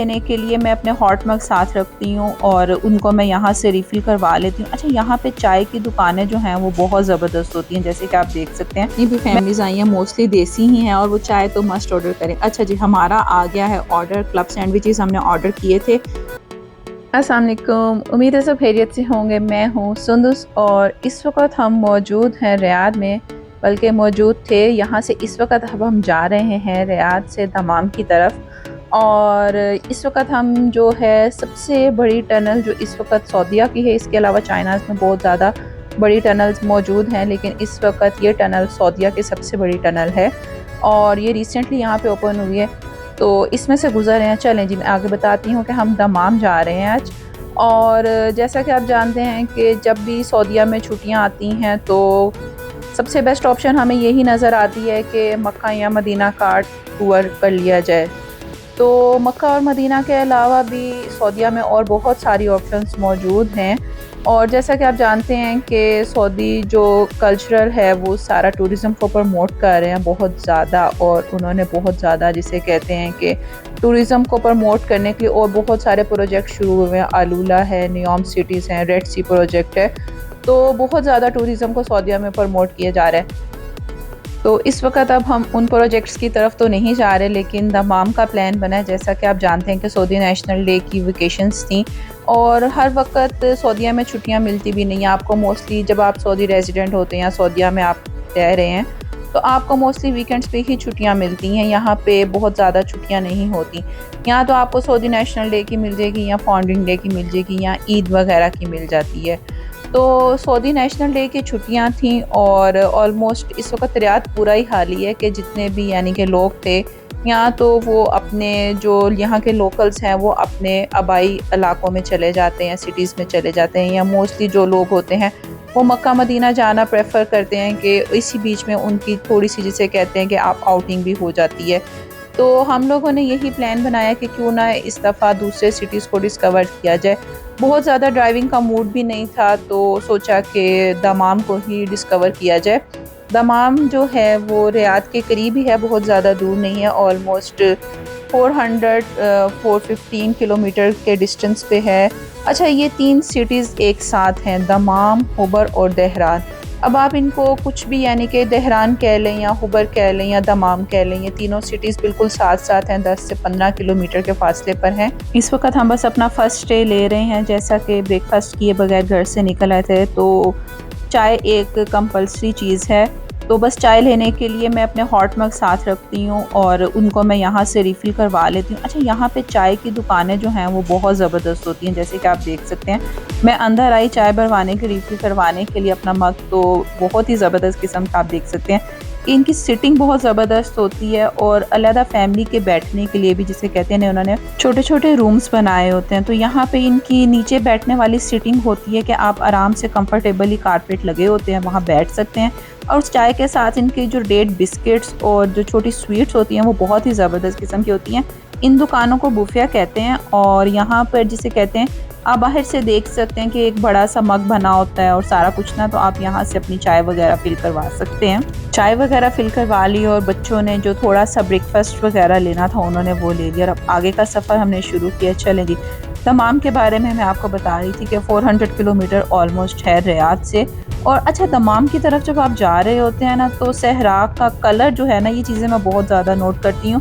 लेने के लिए मैं अपने हॉट मग साथ रखती हूँ और उनको मैं यहाँ से रिफ़िल करवा लेती हूँ। अच्छा, यहाँ पे चाय की दुकानें जो हैं वो बहुत ज़बरदस्त होती हैं, जैसे कि आप देख सकते हैं। ये भी फैमिलीज़ आई हैं, मोस्टली देसी ही हैं और वो चाय तो मस्ट ऑर्डर करें। अच्छा जी, हमारा आ गया है ऑर्डर। क्लब सैंडविचेस हमने ऑर्डर किए थे। अस्सलाम वालेकुम, उम्मीद है सब खैरियत से होंगे। मैं हूँ सुंदस और इस वक्त हम मौजूद हैं रियाद में, बल्कि मौजूद थे यहाँ से। इस वक्त अब हम जा रहे हैं रियाद से दमाम की तरफ। और इस वक्त हम जो है सबसे बड़ी टनल जो इस वक्त सऊदीया की है, इसके अलावा चाइना में बहुत ज़्यादा बड़ी टनल्स मौजूद हैं, लेकिन इस वक्त ये टनल सऊदीया की सबसे बड़ी टनल है और ये रिसेंटली यहाँ पे ओपन हुई है, तो इसमें से गुजर रहे हैं। चलें जी, मैं आगे बताती हूँ कि हम दमाम जा रहे हैं आज। और जैसा कि आप जानते हैं कि जब भी सऊदीया में छुट्टियाँ आती हैं तो सबसे बेस्ट ऑप्शन हमें यही नज़र आती है कि मक्का या मदीना का टूर कर लिया जाए। तो मक्का और मदीना के अलावा भी सऊदीया में और बहुत सारी ऑप्शंस मौजूद हैं। और जैसा कि आप जानते हैं कि सऊदी जो कल्चरल है वो सारा टूरिज़म को प्रमोट कर रहे हैं बहुत ज़्यादा, और उन्होंने बहुत ज़्यादा जिसे कहते हैं कि टूरिज़म को प्रमोट करने के लिए और बहुत सारे प्रोजेक्ट शुरू हुए हैं। आलूला है, नियोम सिटीज़ हैं, रेड सी प्रोजेक्ट है, तो बहुत ज़्यादा टूरिज़म को सऊदीया में प्रमोट किया जा रहा है। तो इस वक्त अब हम उन प्रोजेक्ट्स की तरफ तो नहीं जा रहे, लेकिन दमाम का प्लान बना है। जैसा कि आप जानते हैं कि सऊदी नेशनल डे की वेकेशंस थी और हर वक्त सऊदीया में छुट्टियां मिलती भी नहीं हैं आपको। मोस्टली जब आप सऊदी रेजिडेंट होते हैं या सऊदीया में आप रह रहे हैं तो आपको मोस्टली वीकेंड्स पे ही छुट्टियां मिलती हैं। यहाँ पे बहुत ज़्यादा छुट्टियां नहीं होती। यहाँ तो आपको सऊदी नेशनल डे की मिल जाएगी या फाउंडिंग डे की मिल जाएगी या ईद वगैरह की मिल जाती है। तो सऊदी नेशनल डे की छुट्टियां थीं और ऑलमोस्ट इस वक्त रियाद पूरा ही खाली है कि जितने भी यानी कि लोग थे यहाँ, तो वो अपने जो यहाँ के लोकल्स हैं वो अपने आबाई इलाकों में चले जाते हैं, सिटीज़ में चले जाते हैं, या मोस्टली जो लोग होते हैं वो मक्का मदीना जाना प्रेफर करते हैं कि इसी बीच में उनकी थोड़ी सी जिसे कहते हैं कि आप आउटिंग भी हो जाती है। तो हम लोगों ने यही प्लान बनाया कि क्यों ना इस दफ़ा दूसरे सिटीज़ को डिस्कवर किया जाए। बहुत ज़्यादा ड्राइविंग का मूड भी नहीं था, तो सोचा कि दमाम को ही डिस्कवर किया जाए। दमाम जो है वो रियाद के करीब ही है, बहुत ज़्यादा दूर नहीं है। ऑलमोस्ट 415 किलोमीटर के डिस्टेंस पे है। अच्छा, ये 3 सिटीज़ एक साथ हैं, दमाम, हुबर और दहरान। अब आप इनको कुछ भी यानी कि दहरान कह लें या हुबर कह लें या दमाम कह लें, ये तीनों सिटीज़ बिल्कुल साथ साथ हैं, 10 से 15 किलोमीटर के फासले पर हैं। इस वक्त हम बस अपना फ़र्स्ट स्टे ले रहे हैं। जैसा कि ब्रेकफास्ट किए बगैर घर से निकल आए थे, तो चाय एक कंपल्सरी चीज़ है, तो बस चाय लेने के लिए मैं अपने हॉट मग साथ रखती हूँ और उनको मैं यहाँ से रिफ़िल करवा लेती हूँ। अच्छा, यहाँ पे चाय की दुकानें जो हैं वो बहुत ज़बरदस्त होती हैं, जैसे कि आप देख सकते हैं। मैं अंदर आई चाय भरवाने के रिफ़िल करवाने के लिए अपना मग, तो बहुत ही ज़बरदस्त किस्म का आप देख सकते हैं। इनकी सिटिंग बहुत ज़बरदस्त होती है और अलहदा फैमिली के बैठने के लिए भी जिसे कहते हैं, उन्होंने छोटे छोटे रूम्स बनाए होते हैं। तो यहाँ पे इनकी नीचे बैठने वाली सिटिंग होती है कि आप आराम से कंफर्टेबली, कारपेट लगे होते हैं, वहाँ बैठ सकते हैं। और उस चाय के साथ इनकी जो डेट बिस्किट्स और जो छोटी स्वीट्स होती हैं वो बहुत ही ज़बरदस्त किस्म की होती हैं। इन दुकानों को बुफिया कहते हैं और यहाँ पर जिसे कहते हैं, आप बाहर से देख सकते हैं कि एक बड़ा सा मग बना होता है और सारा कुछ ना, तो आप यहाँ से अपनी चाय वगैरह फिल करवा सकते हैं। चाय वगैरह फिल करवा ली और बच्चों ने जो थोड़ा सा ब्रेकफास्ट वगैरह लेना था उन्होंने वो ले लिया और अब आगे का सफ़र हमने शुरू किया। चलें जी, दमाम के बारे में मैं आपको बता रही थी कि 400 किलोमीटर ऑलमोस्ट है रियाद से। और अच्छा, दमाम की तरफ जब आप जा रहे होते हैं ना, तो सहरा का कलर जो है ना, ये चीज़ें मैं बहुत ज़्यादा नोट करती हूँ।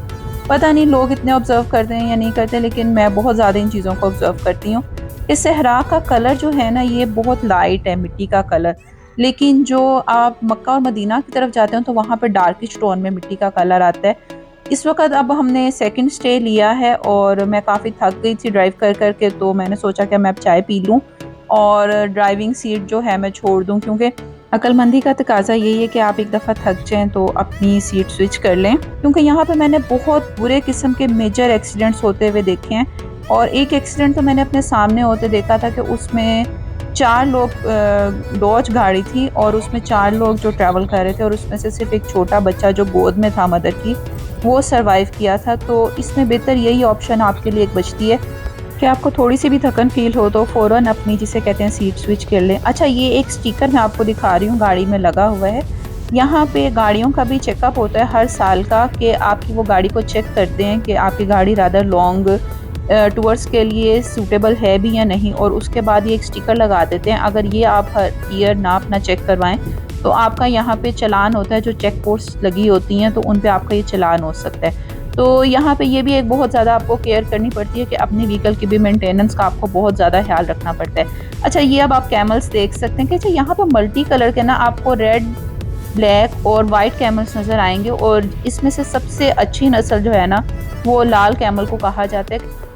पता नहीं लोग इतने ऑब्ज़र्व करते हैं या नहीं करते, लेकिन मैं बहुत ज़्यादा इन चीज़ों को ऑब्ज़र्व करती हूँ। इस सहरा का कलर जो है ना, ये बहुत लाइट है, मिट्टी का कलर, लेकिन जो आप मक्का और मदीना की तरफ जाते हो तो वहाँ पर डार्किश टोन में मिट्टी का कलर आता है। इस वक्त अब हमने सेकंड स्टे लिया है और मैं काफ़ी थक गई थी ड्राइव कर कर के, तो मैंने सोचा कि मैं अब चाय पी लूँ और ड्राइविंग सीट जो है मैं छोड़ दूँ, क्योंकि अक्लमंदी का तकाजा यही है कि आप एक दफ़ा थक जाएं तो अपनी सीट स्विच कर लें, क्योंकि यहाँ पे मैंने बहुत बुरे किस्म के मेजर एक्सीडेंट्स होते हुए देखे हैं। और एक एक्सीडेंट तो मैंने अपने सामने होते देखा था कि उसमें 4 लोग, डॉज गाड़ी थी और उसमें 4 लोग जो ट्रैवल कर रहे थे और उसमें से सिर्फ एक छोटा बच्चा जो गोद में था मदर की, वो सरवाइव किया था। तो इसमें बेहतर यही ऑप्शन आपके लिए एक बचती है कि आपको थोड़ी सी भी थकन फील हो तो फ़ौरन अपनी जिसे कहते हैं सीट स्विच कर लें। अच्छा, ये एक स्टिकर मैं आपको दिखा रही हूँ, गाड़ी में लगा हुआ है। यहाँ पे गाड़ियों का भी चेकअप होता है हर साल का, कि आपकी वो गाड़ी को चेक करते हैं कि आपकी गाड़ी रादर लॉन्ग टूर्स के लिए सूटेबल है भी या नहीं, और उसके बाद ये एक स्टिकर लगा देते हैं। अगर ये आप हर ईयर ना अपना चेक करवाएं तो आपका यहाँ पे चालान होता है, जो चेक पोस्ट लगी होती हैं तो उन पे आपका ये चालान हो सकता है। तो यहाँ पे ये भी एक बहुत ज़्यादा आपको केयर करनी पड़ती है कि अपनी व्हीकल की भी मेंटेनेंस का आपको बहुत ज़्यादा ख्याल रखना पड़ता है। अच्छा, ये अब आप कैमल्स देख सकते हैं कि अच्छा यहाँ पे मल्टी कलर के ना आपको रेड, ब्लैक और वाइट कैमल्स नज़र आएंगे, और इसमें से सबसे अच्छी नस्ल जो है ना वो लाल कैमल को कहा जाता है।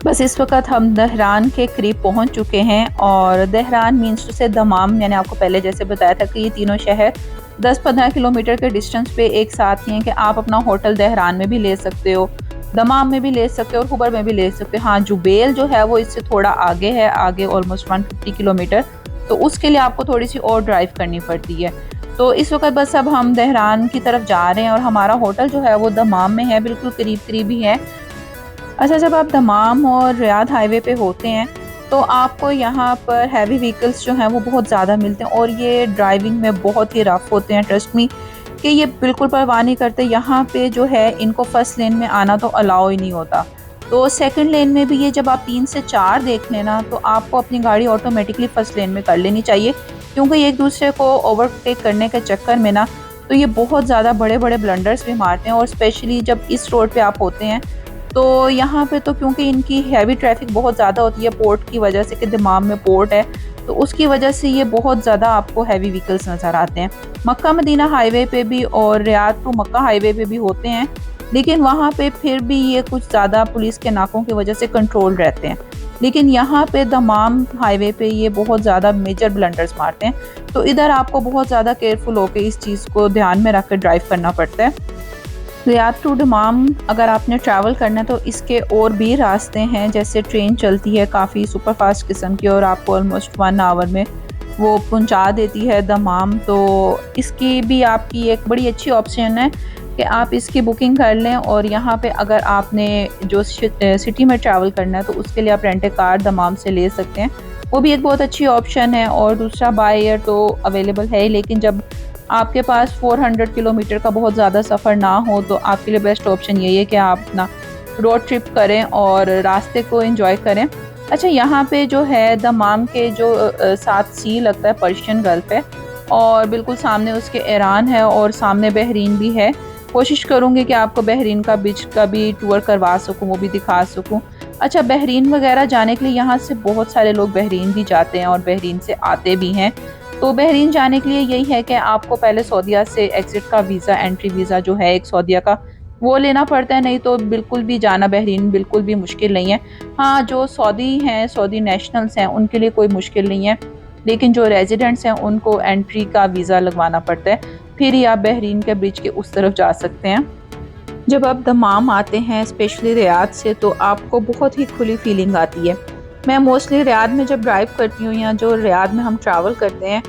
बस इस वक्त हम दहरान के करीब पहुंच चुके हैं, और दहरान मीन्स से दमाम, मैंने आपको पहले जैसे बताया था कि ये तीनों शहर 10-15 किलोमीटर के डिस्टेंस पे एक साथ ही हैं कि आप अपना होटल दहरान में भी ले सकते हो, दमाम में भी ले सकते हो और खुबर में भी ले सकते हो। हाँ, जुबेल जो है वो इससे थोड़ा आगे है, आगे ऑलमोस्ट 150 किलोमीटर, तो उसके लिए आपको थोड़ी सी और ड्राइव करनी पड़ती है। तो इस वक्त बस अब हम दहरान की तरफ जा रहे हैं, और हमारा होटल जो है वो दमाम में है, बिल्कुल करीब करीब ही है। अच्छा, जब आप दमाम और रियाद हाईवे पे होते हैं तो आपको यहाँ पर हैवी व्हीकल्स जो हैं वो बहुत ज़्यादा मिलते हैं, और ये ड्राइविंग में बहुत ही रफ होते हैं। ट्रस्ट मी कि ये बिल्कुल परवाह नहीं करते। यहाँ पे जो है इनको फर्स्ट लेन में आना तो अलाउ ही नहीं होता, तो सेकंड लेन में भी ये जब आप 3 से 4 देख लेना तो आपको अपनी गाड़ी ऑटोमेटिकली फर्स्ट लेन में कर लेनी चाहिए, क्योंकि एक दूसरे को ओवरटेक करने के चक्कर में ना तो ये बहुत ज़्यादा बड़े बड़े ब्लंडर्स भी मारते हैं। और स्पेशली जब इस रोड पे आप होते हैं तो यहाँ पे तो क्योंकि इनकी हैवी ट्रैफिक बहुत ज़्यादा होती है पोर्ट की वजह से, कि दमाम में पोर्ट है, तो उसकी वजह से ये बहुत ज़्यादा आपको हैवी व्हीकल्स नज़र आते हैं। मक्का मदीना हाईवे पे भी और रियाद टू मक्का हाईवे पे भी होते हैं, लेकिन वहाँ पे फिर भी ये कुछ ज़्यादा पुलिस के नाकों की वजह से कंट्रोल रहते हैं। लेकिन यहाँ पे दमाम हाईवे पे ये बहुत ज़्यादा मेजर ब्लंडर्स मारते हैं, तो इधर आपको बहुत ज़्यादा केयरफुल होकर इस चीज़ को ध्यान में रख कर ड्राइव करना पड़ता है। रियाद टू दमाम अगर आपने ट्रैवल करना है तो इसके और भी रास्ते हैं, जैसे ट्रेन चलती है काफ़ी सुपर फास्ट किस्म की, और आपको ऑलमोस्ट 1 आवर में वो पहुंचा देती है दमाम। तो इसकी भी आपकी एक बड़ी अच्छी ऑप्शन है कि आप इसकी बुकिंग कर लें, और यहाँ पे अगर आपने जो सिटी में ट्रैवल करना है तो उसके लिए आप रेंट ए कार दमाम से ले सकते हैं, वो भी एक बहुत अच्छी ऑप्शन है। और दूसरा बाय एयर तो अवेलेबल है, लेकिन जब आपके पास 400 किलोमीटर का बहुत ज़्यादा सफ़र ना हो तो आपके लिए बेस्ट ऑप्शन यही है कि आप अपना रोड ट्रिप करें और रास्ते को एंजॉय करें। अच्छा, यहाँ पे जो है दमाम के जो साथ सी लगता है पर्शियन गल्फ है, और बिल्कुल सामने उसके ईरान है और सामने बहरीन भी है। कोशिश करूँगी कि आपको बहरीन का बीच का भी टूर करवा सकूँ, वो भी दिखा सकूँ। अच्छा, बहरीन वगैरह जाने के लिए यहाँ से बहुत सारे लोग बहरीन भी जाते हैं और बहरीन से आते भी हैं। तो बहरीन जाने के लिए यही है कि आपको पहले सऊदीया से एग्ज़िट का वीज़ा, एंट्री वीज़ा जो है एक सऊदीया का, वो लेना पड़ता है, नहीं तो बिल्कुल भी जाना बहरीन बिल्कुल भी मुश्किल नहीं है। हाँ, जो सऊदी हैं, सऊदी नेशनल्स हैं, उनके लिए कोई मुश्किल नहीं है, लेकिन जो रेजिडेंट्स हैं उनको एंट्री का वीज़ा लगवाना पड़ता है, फिर ही आप बहरीन के ब्रिज के उस तरफ जा सकते हैं। जब आप दमाम आते हैं स्पेशली रियाद से तो आपको बहुत ही खुली फीलिंग आती है। मैं मोस्टली रियाद में जब ड्राइव करती हूँ या जो रियाद में हम ट्रैवल करते हैं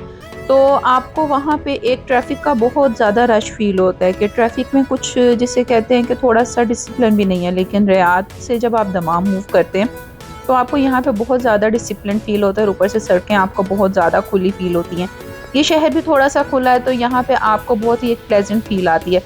तो आपको वहाँ पे एक ट्रैफ़िक का बहुत ज़्यादा रश फील होता है कि ट्रैफ़िक में कुछ जिसे कहते हैं कि थोड़ा सा डिसिप्लिन भी नहीं है। लेकिन रियाद से जब आप दमाम मूव करते हैं तो आपको यहाँ पे बहुत ज़्यादा डिसिप्लिन फील होता है, ऊपर से सड़कें आपको बहुत ज़्यादा खुली फील होती हैं। ये शहर भी थोड़ा सा खुला है तो यहाँ पे आपको बहुत ही एक प्लेजेंट फील आती है।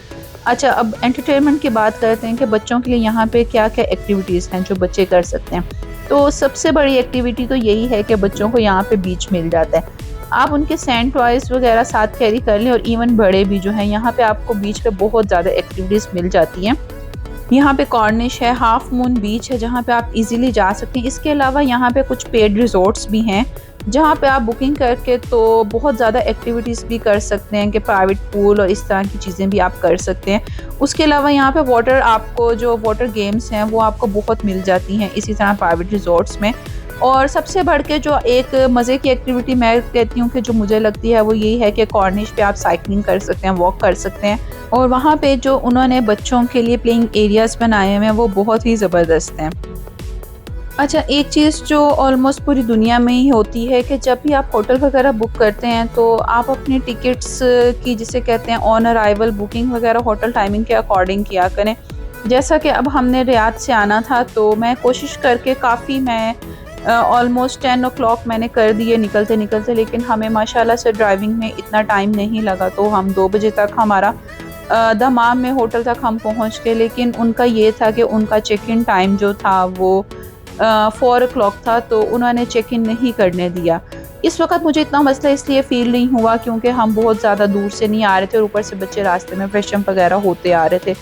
अच्छा, अब एंटरटेनमेंट की बात करते हैं कि बच्चों के लिए यहाँ पे क्या क्या एक्टिविटीज़ हैं जो बच्चे कर सकते हैं। तो सबसे बड़ी एक्टिविटी तो यही है कि बच्चों को यहाँ पे बीच मिल जाता है। आप उनके सैंड टॉयज़ वगैरह साथ कैरी कर लें, और इवन बड़े भी जो हैं यहाँ पे आपको बीच पे बहुत ज़्यादा एक्टिविटीज़ मिल जाती हैं। यहाँ पे कॉर्निश है, हाफ मून बीच है जहाँ पे आप इजीली जा सकते हैं। इसके अलावा यहाँ पे कुछ पेड रिजॉर्ट्स भी हैं जहाँ पे आप बुकिंग करके तो बहुत ज़्यादा एक्टिविटीज़ भी कर सकते हैं कि प्राइवेट पूल और इस तरह की चीज़ें भी आप कर सकते हैं। उसके अलावा यहाँ पे वाटर, आपको जो वाटर गेम्स हैं वो आपको बहुत मिल जाती हैं इसी तरह प्राइवेट रिजॉर्ट्स में। और सबसे बढ़ के जो एक मज़े की एक्टिविटी मैं कहती हूँ कि जो मुझे लगती है वो यही है कि कॉर्निश पे आप साइकिलिंग कर सकते हैं, वॉक कर सकते हैं, और वहाँ पे जो उन्होंने बच्चों के लिए प्लेइंग एरियाज़ बनाए हुए हैं वो बहुत ही ज़बरदस्त हैं। अच्छा, एक चीज़ जो ऑलमोस्ट पूरी दुनिया में ही होती है कि जब भी आप होटल वगैरह बुक करते हैं तो आप अपनी टिकट्स की जिसे कहते हैं ऑन अराइवल बुकिंग वगैरह होटल टाइमिंग के अकॉर्डिंग किया करें। जैसा कि अब हमने रियाद से आना था तो मैं कोशिश करके काफ़ी मैं ऑलमोस्ट 10 o'clock मैंने कर दिए निकलते निकलते, लेकिन हमें माशाल्लाह से ड्राइविंग में इतना टाइम नहीं लगा तो हम 2 बजे तक हमारा दमाम में होटल तक हम पहुंच गए। लेकिन उनका ये था कि उनका चेक इन टाइम जो था वो 4 o'clock था, तो उन्होंने चेक इन नहीं करने दिया। इस वक्त मुझे इतना मसला इसलिए फ़ील नहीं हुआ क्योंकि हम बहुत ज़्यादा दूर से नहीं आ रहे थे और ऊपर से बच्चे रास्ते में फ्रेश अप वगैरह होते आ रहे थे।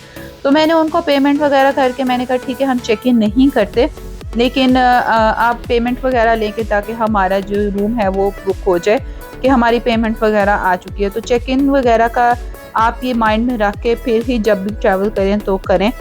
तो मैंने उनको पेमेंट वगैरह करके मैंने कहा ठीक है, हम चेक इन नहीं करते, लेकिन आप पेमेंट वगैरह लेके, ताकि हमारा जो रूम है वो बुक हो जाए कि हमारी पेमेंट वगैरह आ चुकी है। तो चेक इन वगैरह का आप ये माइंड में रख के फिर ही जब भी ट्रैवल करें तो करें।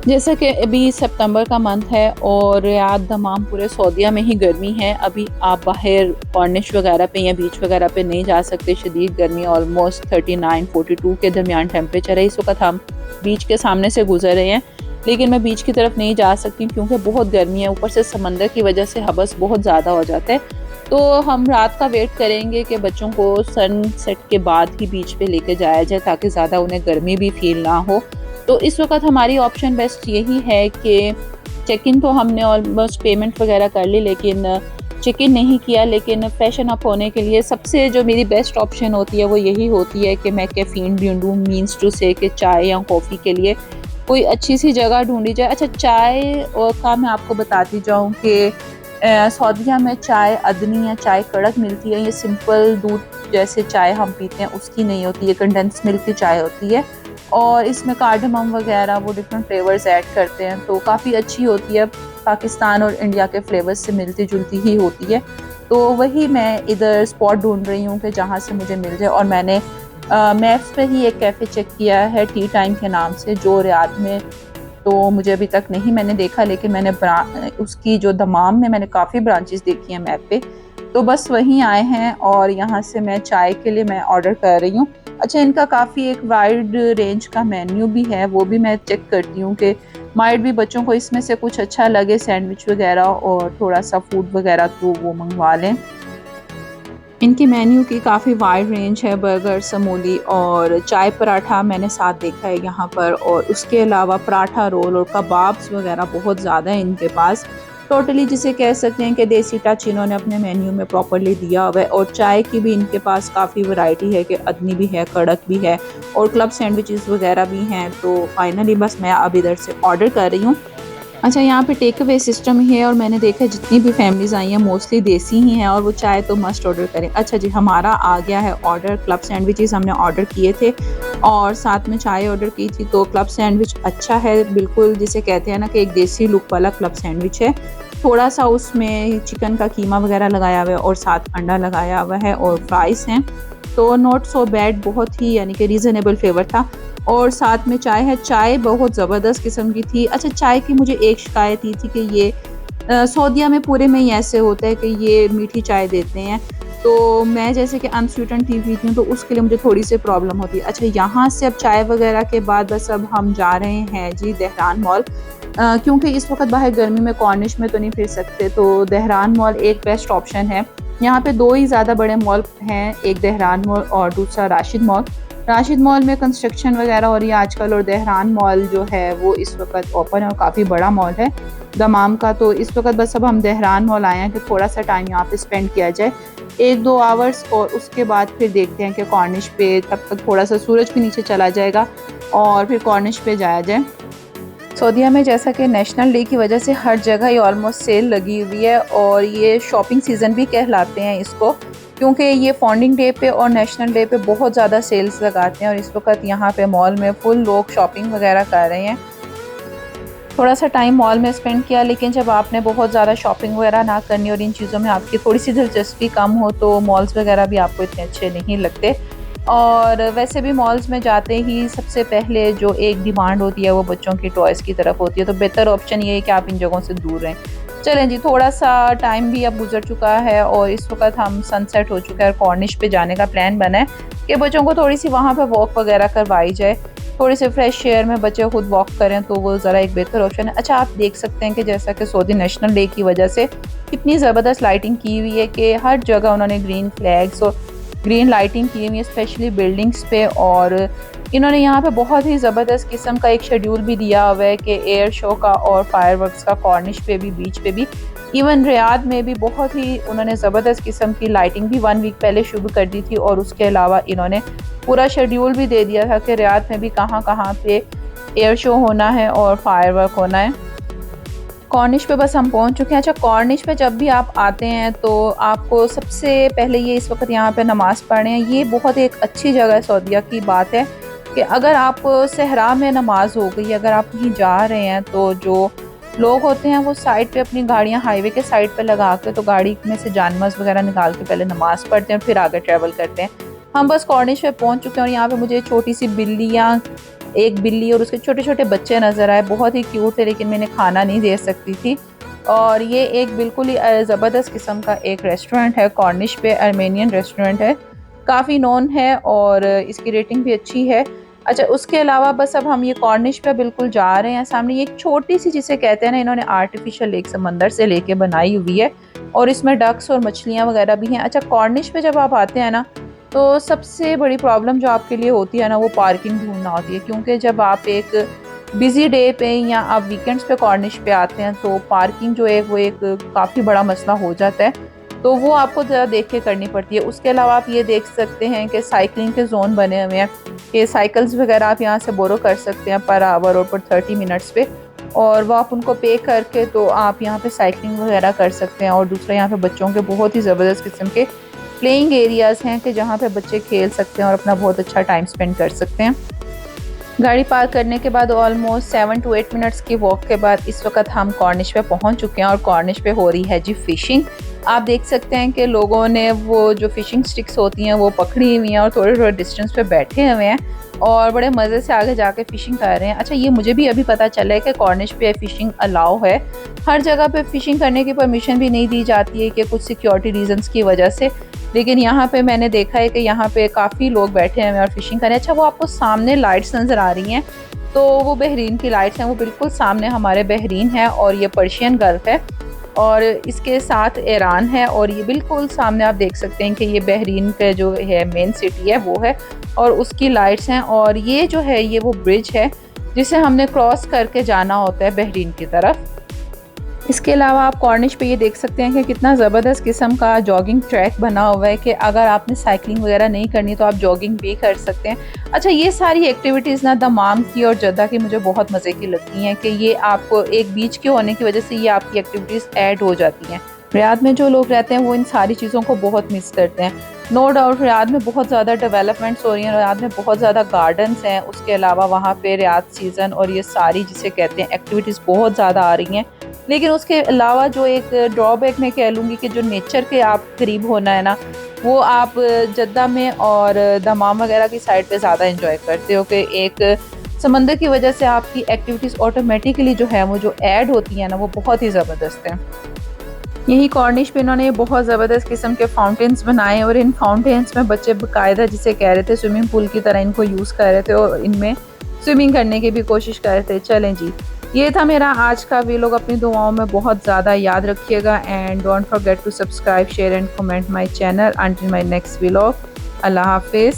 जैसा कि अभी सितंबर का मंथ है और रियाद दमाम पूरे सऊदीया में ही गर्मी है। अभी आप बाहर कॉर्निश वगैरह पे या बीच वगैरह पे नहीं जा सकते, शदीद गर्मी, ऑलमोस्ट 39-42 के दरमियान टेम्परेचर है। इस वक्त हम बीच के सामने से गुजर रहे हैं, लेकिन मैं बीच की तरफ नहीं जा सकती क्योंकि बहुत गर्मी है, ऊपर से समंदर की वजह से हबस बहुत ज़्यादा हो जाता है। तो हम रात का वेट करेंगे कि बच्चों को सनसेट के बाद ही बीच पे लेके जाया जाए ताकि ज़्यादा उन्हें गर्मी भी फील ना हो। तो इस वक्त हमारी ऑप्शन बेस्ट यही है कि चेक इन तो हमने ऑलमोस्ट पेमेंट वगैरह कर ली, लेकिन चेक इन नहीं किया। लेकिन फैशन अप होने के लिए सबसे जो मेरी बेस्ट ऑप्शन होती है वो यही होती है कि मैं कैफ़ीन ढूंढूँ, मीन्स टू से कि चाय या कॉफ़ी के लिए कोई अच्छी सी जगह ढूंढी जाए। अच्छा, चाय का मैं आपको बताती जाऊँ कि सऊदीया में चाय अदनी या चाय कड़क मिलती है। ये सिंपल दूध जैसे चाय हम पीते हैं उसकी नहीं होती, ये कंडेंस मिल्क की चाय होती है और इसमें कार्डमम वगैरह वो डिफरेंट फ्लेवर्स ऐड करते हैं, तो काफ़ी अच्छी होती है। पाकिस्तान और इंडिया के फ्लेवर्स से मिलती जुलती ही होती है। तो वही मैं इधर स्पॉट ढूंढ रही हूँ कि जहाँ से मुझे मिल जाए। और मैंने मैप्स पे ही एक कैफ़े चेक किया है टी टाइम के नाम से, जो रियाद में तो मुझे अभी तक नहीं मैंने देखा, लेकिन मैंने उसकी जो दमाम में मैंने काफ़ी ब्रांचेस देखी हैं मैप पे, तो बस वहीं आए हैं और यहाँ से मैं चाय के लिए मैं ऑर्डर कर रही हूँ। अच्छा, इनका काफ़ी एक वाइड रेंज का मेन्यू भी है, वो भी मैं चेक करती हूँ कि माइट भी बच्चों को इसमें से कुछ अच्छा लगे, सैंडविच वगैरह और थोड़ा सा फूड वगैरह, तो वो मंगवा लें। इनकी मेन्यू की काफ़ी वाइड रेंज है, बर्गर, समोली और चाय पराठा मैंने साथ देखा है यहाँ पर, और उसके अलावा पराठा रोल और कबाब्स वगैरह बहुत ज़्यादा है इनके पास। टोटली जिसे कह सकते हैं कि देसी टच इन्होंने अपने मेन्यू में प्रॉपरली दिया हुआ है। और चाय की भी इनके पास काफ़ी वैरायटी है कि अदनी भी है, कड़क भी है और क्लब सैंडविचेस वगैरह भी हैं। तो फाइनली बस मैं अब इधर से ऑर्डर कर रही हूँ। अच्छा, यहाँ पे टेक अवे सिस्टम ही है और मैंने देखा जितनी भी फैमिलीज़ आई हैं मोस्टली देसी ही हैं और वो चाय तो मस्ट ऑर्डर करें। अच्छा जी, हमारा आ गया है ऑर्डर। क्लब सैंडविचेस हमने ऑर्डर किए थे और साथ में चाय ऑर्डर की थी। तो क्लब सैंडविच अच्छा है, बिल्कुल जिसे कहते हैं ना कि एक देसी लुक वाला क्लब सैंडविच है। थोड़ा सा उसमें चिकन का कीमा वगैरह लगाया हुआ है और साथ अंडा लगाया हुआ है और फ्राइज़ हैं, तो नॉट सो बैड, बहुत ही यानी कि रीज़नेबल फ्लेवर था। और साथ में चाय है, चाय बहुत ज़बरदस्त किस्म की थी। अच्छा, चाय की मुझे एक शिकायत ये थी कि ये सऊदीया में पूरे में ही ऐसे होता है कि ये मीठी चाय देते हैं, तो मैं जैसे कि अनस्वीटेंड टी पीती हूँ तो उसके लिए मुझे थोड़ी सी प्रॉब्लम होती है। अच्छा, यहाँ से अब चाय वगैरह के बाद बस अब हम जा रहे हैं जी दहरान मॉल, क्योंकि इस वक्त बाहर गर्मी में कॉर्निश में तो नहीं फिर सकते, तो दहरान मॉल एक बेस्ट ऑप्शन है। यहाँ पे दो ही ज़्यादा बड़े मॉल हैं, एक दहरान मॉल और दूसरा राशिद मॉल। राशिद मॉल में कंस्ट्रक्शन वगैरह हो रही है आजकल और दहरान मॉल जो है वो इस वक्त ओपन है और काफ़ी बड़ा मॉल है दमाम का। तो इस वक्त बस अब हम दहरान मॉल आए हैं कि थोड़ा सा टाइम यहाँ पे स्पेंड किया जाए, 1-2 आवर्स, और उसके बाद फिर देखते हैं कि कॉर्निश पे, तब तक थोड़ा सा सूरज भी नीचे चला जाएगा और फिर कॉर्निश पे जाया जाए। सऊदीया में जैसा कि नेशनल डे की वजह से हर जगह ही ऑलमोस्ट सेल लगी हुई है और ये शॉपिंग सीज़न भी कहलाते हैं इसको, क्योंकि ये फाउंडिंग डे पे और नेशनल डे पे बहुत ज़्यादा सेल्स लगाते हैं और इस वक्त यहाँ पे मॉल में फुल लोग शॉपिंग वगैरह कर रहे हैं। थोड़ा सा टाइम मॉल में स्पेंड किया, लेकिन जब आपने बहुत ज़्यादा शॉपिंग वगैरह ना करनी और इन चीज़ों में आपकी थोड़ी सी दिलचस्पी कम हो तो मॉल्स वगैरह भी आपको इतने अच्छे नहीं लगते। और वैसे भी मॉल्स में जाते ही सबसे पहले जो एक डिमांड होती है वो बच्चों की टॉयज़ की तरफ होती है, तो बेहतर ऑप्शन ये है कि आप इन जगहों से दूर रहें। चलें जी, थोड़ा सा टाइम भी अब गुजर चुका है और इस वक्त हम सनसेट हो चुका है और कॉर्निश पे जाने का प्लान बना है कि बच्चों को थोड़ी सी वहाँ पे वॉक वगैरह करवाई जाए, थोड़ी सी फ्रेश एयर में बच्चे खुद वॉक करें तो वो ज़रा एक बेहतर ऑप्शन है। अच्छा, आप देख सकते हैं कि जैसा कि सऊदी नेशनल डे की वजह से कितनी ज़बरदस्त लाइटिंग की हुई है कि हर जगह उन्होंने ग्रीन फ्लैग्स और ग्रीन लाइटिंग की हुई है, स्पेशली बिल्डिंग्स पे। और इन्होंने यहाँ पे बहुत ही ज़बरदस्त किस्म का एक शेड्यूल भी दिया हुआ है कि एयर शो का और फायरवर्क्स का, कॉर्निश पे भी, बीच पे भी, इवन रियाद में भी बहुत ही उन्होंने ज़बरदस्त किस्म की लाइटिंग भी 1 वीक पहले शुरू कर दी थी। और उसके अलावा इन्होंने पूरा शेड्यूल भी दे दिया था कि रियाद में भी कहाँ कहाँ पे एयर शो होना है और फायरवर्क होना है। कॉर्निश पे बस हम पहुंच चुके हैं। अच्छा, कॉर्निश पे जब भी आप आते हैं तो आपको सबसे पहले ये इस वक्त यहाँ पे नमाज़ पढ़ें। ये बहुत एक अच्छी जगह है, सऊदीया की बात है कि अगर आप सहरा में नमाज हो गई, अगर आप कहीं जा रहे हैं तो जो लोग होते हैं वो साइड पे अपनी गाड़ियाँ हाईवे के साइड पे लगा के तो गाड़ी में से जानमाज़ वगैरह निकाल के पहले नमाज़ पढ़ते हैं, फिर आगे ट्रैवल करते हैं। हम बस कॉर्निश पे पहुँच चुके हैं और यहाँ पे मुझे छोटी सी बिल्लियाँ, एक बिल्ली और उसके छोटे छोटे बच्चे नज़र आए। बहुत ही क्यूट थे, लेकिन मैंने खाना नहीं दे सकती थी। और ये एक बिल्कुल ही ज़बरदस्त किस्म का एक रेस्टोरेंट है कॉर्निश पे, आर्मेनियन रेस्टोरेंट है, काफ़ी नोन है और इसकी रेटिंग भी अच्छी है। अच्छा, उसके अलावा बस अब हम ये कॉर्निश पे बिल्कुल जा रहे हैं। सामने ये एक छोटी सी, जिसे कहते हैं ना, इन्होंने आर्टिफिशियल लेक समंदर से लेके बनाई हुई है और इसमें डक्स और मछलियाँ वगैरह भी हैं। अच्छा, कॉर्निश पे जब आप आते हैं ना तो सबसे बड़ी प्रॉब्लम जो आपके लिए होती है ना, वो पार्किंग ढूंढना होती है, क्योंकि जब आप एक बिज़ी डे पे या आप वीकेंड्स पे कॉर्निश पे आते हैं तो पार्किंग जो है वो एक काफ़ी बड़ा मसला हो जाता है, तो वो आपको ज़रा देख के करनी पड़ती है। उसके अलावा आप ये देख सकते हैं कि साइकिलिंग के जोन बने हुए हैं कि साइकिल्स वगैरह आप यहाँ से बोरो कर सकते हैं पर आवर और पर 30 मिनट्स पे, और वो आप उनको पे करके तो आप यहाँ पे साइकिलिंग वगैरह कर सकते हैं। और दूसरा, यहाँ पे बच्चों के बहुत ही ज़बरदस्त किस्म के प्लेइंग एरियाज़ हैं कि जहाँ पे बच्चे खेल सकते हैं और अपना बहुत अच्छा टाइम स्पेंड कर सकते हैं। गाड़ी पार्क करने के बाद ऑलमोस्ट 7 to 8 मिनट्स की वॉक के बाद इस वक्त हम कॉर्निश पे पहुंच चुके हैं और कॉर्निश पे हो रही है जी फ़िशिंग। आप देख सकते हैं कि लोगों ने वो जो फ़िशिंग स्टिक्स होती हैं वो पकड़ी हुई हैं और थोड़े थोड़े डिस्टेंस पे बैठे हुए हैं और बड़े मज़े से आगे जाके फ़िशिंग कर रहे हैं। अच्छा, ये मुझे भी अभी पता चला है कि कॉर्निश पे फ़िशिंग अलाउ है। हर जगह पे फ़िशिंग करने की परमिशन भी नहीं दी जाती है कि कुछ सिक्योरिटी रीज़न्स की वजह से, लेकिन यहाँ पे मैंने देखा है कि यहाँ पे काफ़ी लोग बैठे हैं और फ़िशिंग करें। अच्छा, वो आपको सामने लाइट्स नज़र आ रही हैं, तो वो बहरीन की लाइट्स हैं, वो बिल्कुल सामने हमारे बहरीन है और ये पर्शियन गल्फ़ है और इसके साथ ईरान है और ये बिल्कुल सामने आप देख सकते हैं कि ये बहरीन का जो है मेन सिटी है वो है और उसकी लाइट्स हैं। और ये जो है ये वो ब्रिज है जिसे हमने क्रॉस करके जाना होता है बहरीन की तरफ। इसके अलावा आप कॉर्निश पे ये देख सकते हैं कि कितना ज़बरदस्त किस्म का जॉगिंग ट्रैक बना हुआ है कि अगर आपने साइकिलिंग वगैरह नहीं करनी तो आप जॉगिंग भी कर सकते हैं। अच्छा, ये सारी एक्टिविटीज़ ना दमाम की और जद्दा की मुझे बहुत मज़े की लगती हैं कि ये आपको एक बीच के होने की वजह से ये आपकी एक्टिविटीज़ ऐड हो जाती हैं। रियाद में जो लोग रहते हैं वो इन सारी चीज़ों को बहुत मिस करते हैं। नो डाउट रियाद में बहुत ज़्यादा डेवलपमेंट्स हो रही हैं, रियाद में बहुत ज़्यादा गार्डन्स हैं, उसके अलावा वहाँ पे रियाद सीज़न और ये सारी जिसे कहते हैं एक्टिविटीज़ बहुत ज़्यादा आ रही हैं। लेकिन उसके अलावा जो एक ड्रॉबैक मैं कह लूँगी कि जो नेचर के आप करीब होना है ना, वो आप जद्दा में और दमाम वगैरह की साइड पे ज़्यादा इंजॉय करते हो कि एक समंदर की वजह से आपकी एक्टिविटीज़ ऑटोमेटिकली जो है वो जो ऐड होती हैं ना, वो बहुत ही ज़बरदस्त है। यही कॉर्निश पे इन्होंने बहुत ज़बरदस्त किस्म के फाउंटेन्स बनाए और इन फाउंटेन्स में बच्चे बाकायदा, जिसे कह रहे थे स्विमिंग पूल की तरह, इनको यूज़ कर रहे थे और इनमें स्विमिंग करने की भी कोशिश कर रहे थे। चलें जी, ये था मेरा आज का वीलॉग। अपनी दुआओं में बहुत ज़्यादा याद रखिएगा and don't forget to subscribe, share and comment my channel. Until my next vlog, अल्लाह हाफिज़।